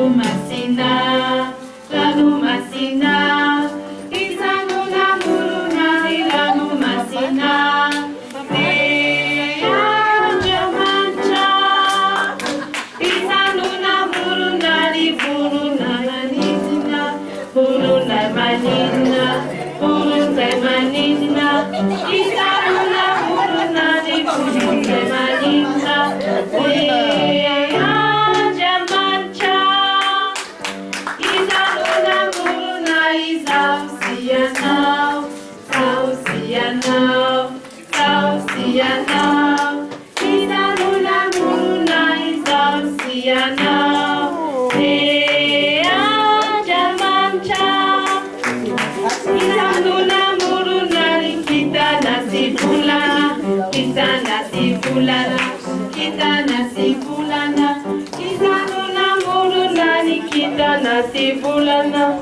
masina, lalu masina. Isanu na murunari lalu masina. Jamanca. Isanu na murunari burunaranitina, burunarmanina, burunarmanina. Isanu na murunari burunarmanina. Kita nasi bulana, kita nuna murunani, kita nasi bulana.